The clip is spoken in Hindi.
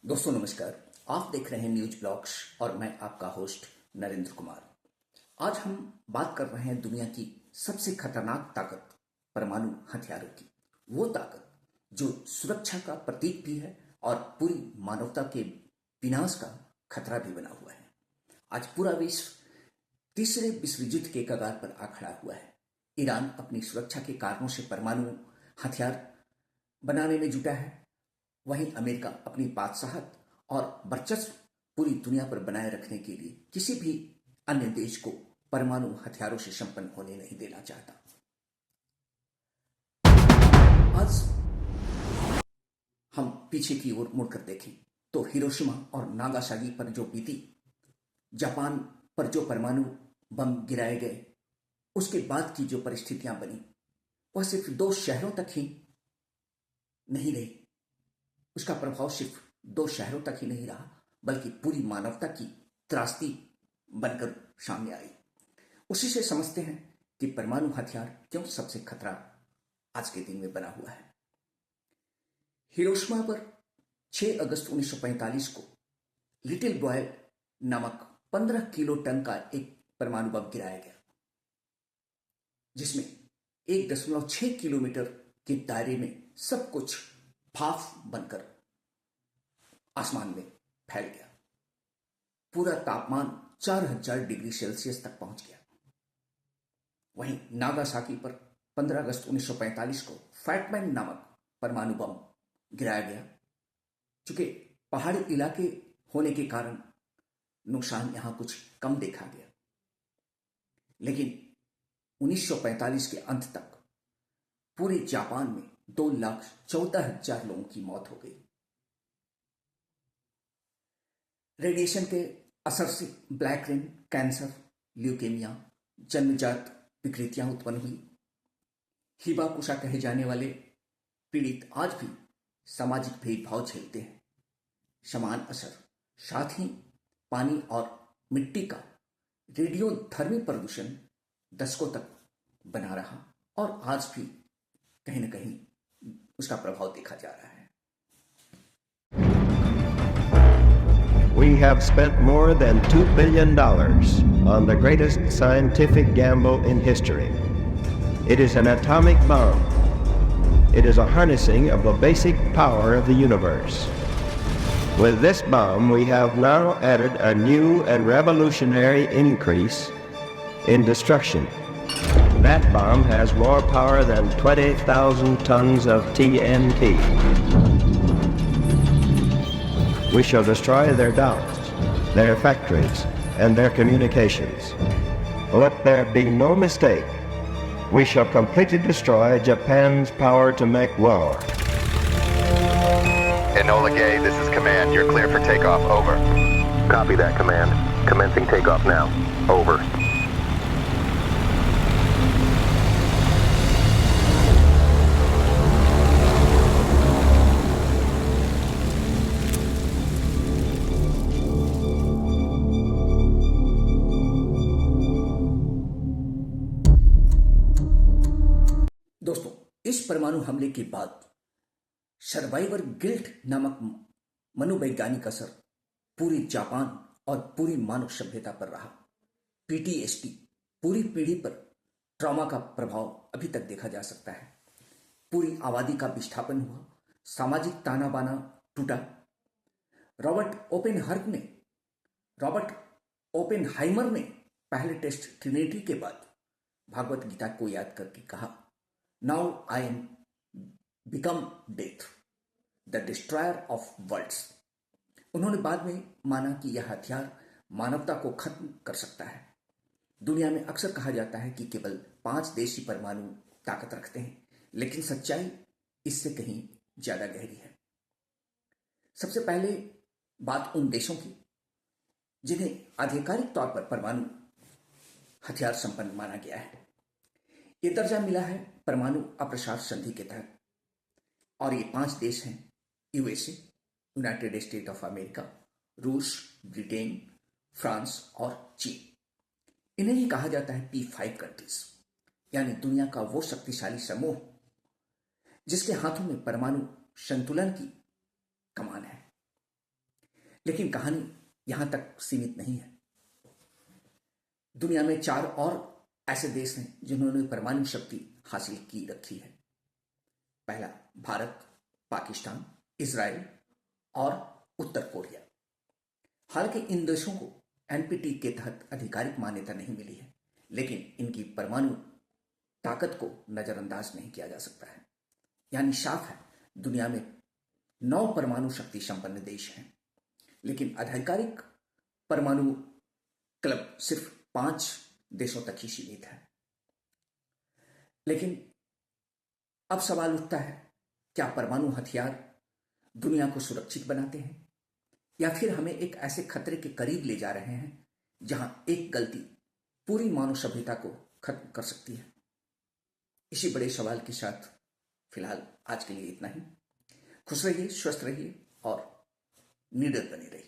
दोस्तों नमस्कार। आप देख रहे हैं न्यूज ब्लॉग्स और मैं आपका होस्ट नरेंद्र कुमार। आज हम बात कर रहे हैं दुनिया की सबसे खतरनाक ताकत परमाणु हथियारों की। वो ताकत जो सुरक्षा का प्रतीक भी है और पूरी मानवता के विनाश का खतरा भी बना हुआ है। आज पूरा विश्व तीसरे विश्व युद्ध के कगार पर आ खड़ा हुआ है। ईरान अपनी सुरक्षा के कारणों से परमाणु हथियार बनाने में जुटा है। वहीं अमेरिका अपनी बादशाहत और वर्चस्व पूरी दुनिया पर बनाए रखने के लिए किसी भी अन्य देश को परमाणु हथियारों से संपन्न होने नहीं देना चाहता। आज हम पीछे की ओर मुड़कर देखें तो हिरोशिमा और नागासाकी पर जो बीती, जापान पर जो परमाणु बम गिराए गए, उसके बाद की जो परिस्थितियां बनी, वह सिर्फ दो शहरों तक ही नहीं रही। उसका प्रभाव सिर्फ दो शहरों तक ही नहीं रहा, बल्कि पूरी मानवता की त्रासदी बनकर सामने आई। उसी से समझते हैं कि परमाणु हथियार क्यों सबसे खतरा आज के दिन में बना हुआ है। हिरोशिमा पर 6 अगस्त 1945 को लिटिल बॉय नामक 15 किलो टन का एक परमाणु बम गिराया गया, जिसमें 1.6 किलोमीटर के दायरे में सब कुछ भाप बनकर आसमान में फैल गया। पूरा तापमान 4000 डिग्री सेल्सियस तक पहुंच गया। वहीं नागासाकी पर 15 अगस्त 1945 को फैटमैन नामक परमाणु बम गिराया गया। चूंकि पहाड़ी इलाके होने के कारण नुकसान यहां कुछ कम देखा गया, लेकिन 1945 के अंत तक पूरे जापान में 2,14,000 लोगों की मौत हो गई। रेडिएशन के असर से ब्लैक रेन, कैंसर, ल्यूकेमिया, जन्मजात विकृतियां उत्पन्न हुई। हिबाकुशा कहे जाने वाले पीड़ित आज भी सामाजिक भेदभाव झेलते हैं। समान असर, साथ ही पानी और मिट्टी का रेडियोधर्मी प्रदूषण दशकों तक बना रहा और आज भी कहीं न कहीं उसका प्रभाव देखा जा रहा है। We have spent more than $2 billion on the greatest scientific gamble in history. It is an atomic bomb. It is a harnessing of the basic power of the universe. With this bomb, we have now added a new and revolutionary increase in destruction. That bomb has more power than 20,000 tons of TNT. We shall destroy their dams, their factories, and their communications. Let there be no mistake. We shall completely destroy Japan's power to make war. Enola Gay, this is Command. You're clear for takeoff. Over. Copy that, Command. Commencing takeoff now. Over. दोस्तों, इस परमाणु हमले के बाद सर्वाइवर गिल्ट नामक मनोवैज्ञानिक असर पूरी जापान और पूरी मानव सभ्यता पर रहा। पीटीएसडी, पूरी पीढ़ी पर ट्रॉमा का प्रभाव अभी तक देखा जा सकता है। पूरी आबादी का विस्थापन हुआ, सामाजिक ताना बाना टूटा। रॉबर्ट ओपेनहाइमर ने पहले टेस्ट ट्रिनिटी के बाद भागवत गीता को याद करके कहा, Now I am become death, the destroyer of worlds. उन्होंने बाद में माना कि यह हथियार मानवता को खत्म कर सकता है। दुनिया में अक्सर कहा जाता है कि केवल 5 देश ही परमाणु ताकत रखते हैं, लेकिन सच्चाई इससे कहीं ज्यादा गहरी है। सबसे पहले बात उन देशों की जिन्हें आधिकारिक तौर पर परमाणु हथियार संपन्न माना गया है। यह दर्जा मिला है परमाणु अप्रसार संधि के तहत, और ये 5 देश हैं: USA, United state of America, रूस, ब्रिटेन, फ्रांस और चीन। इन्हें ही कहा जाता है P5 कंट्रीज, यानी दुनिया का वो शक्तिशाली समूह जिसके हाथों में परमाणु संतुलन की कमान है। लेकिन कहानी यहां तक सीमित नहीं है। दुनिया में 4 और ऐसे देश हैं जिन्होंने परमाणु शक्ति हासिल की रखी है। पहला भारत, पाकिस्तान, इजराइल और उत्तर कोरिया। हालांकि इन देशों को एनपीटी के तहत आधिकारिक मान्यता नहीं मिली है, लेकिन इनकी परमाणु ताकत को नजरअंदाज नहीं किया जा सकता है। यानी साफ है, दुनिया में 9 परमाणु शक्ति संपन्न देश हैं, लेकिन आधिकारिक परमाणु क्लब सिर्फ 5 देशों तक ही सीमित है। लेकिन अब सवाल उठता है, क्या परमाणु हथियार दुनिया को सुरक्षित बनाते हैं, या फिर हमें एक ऐसे खतरे के करीब ले जा रहे हैं जहां एक गलती पूरी मानव सभ्यता को खत्म कर सकती है? इसी बड़े सवाल के साथ फिलहाल आज के लिए इतना ही। खुश रहिए, स्वस्थ रहिए और निडर बने रहिए।